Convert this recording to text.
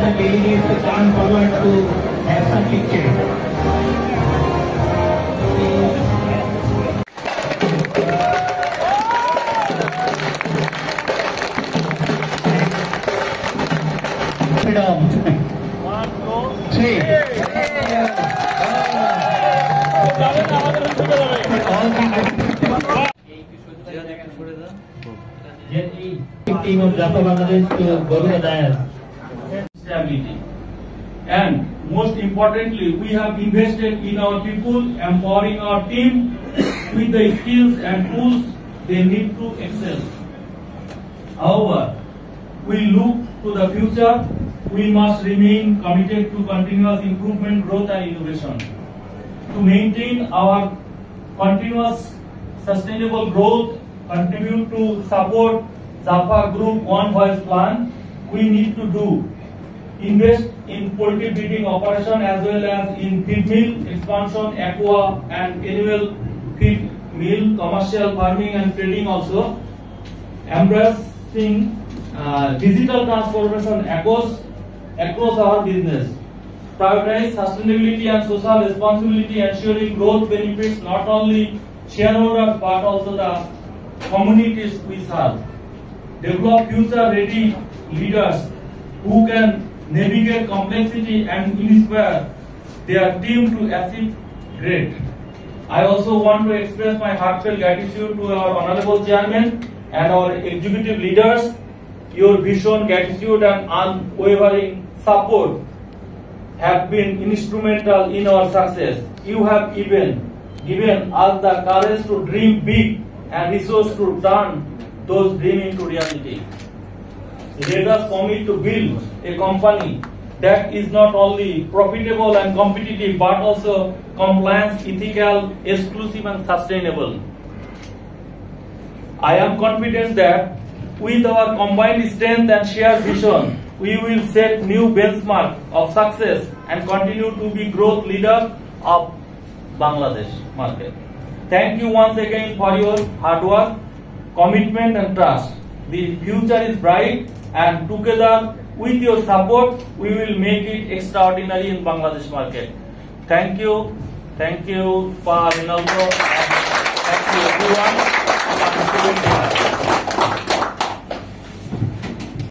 the delegates to come forward to have some pictures. One, two, three. Team of Jaffa Bangladesh to go to the dais. Stability. And most importantly, we have invested in our people, empowering our team with the skills and tools they need to excel. However, we look to the future. We must remain committed to continuous improvement, growth and innovation. To maintain our continuous sustainable growth, contribute to support Jaffa Group One Voice Plan, we need to invest in poultry breeding operation as well as in feed mill expansion, aqua and animal feed mill, commercial farming and trading also, embracing digital transformation across our business. Prioritize sustainability and social responsibility, ensuring growth benefits not only shareholders but also the communities we serve. Develop future-ready leaders who can navigate complexity and inspire their team to achieve great. I also want to express my heartfelt gratitude to our Honorable Chairman and our executive leaders. Your vision, gratitude and unwavering support have been instrumental in our success. You have even given us the courage to dream big and resources to turn those dreams into reality. Let us commit to build a company that is not only profitable and competitive but also compliant, ethical, exclusive and sustainable. I am confident that with our combined strength and shared vision, we will set new benchmark of success and continue to be growth leader of Bangladesh market. Thank you once again for your hard work, commitment and trust. The future is bright and together with your support, we will make it extraordinary in Bangladesh market. Thank you for Ronaldo and thank you everyone for participating.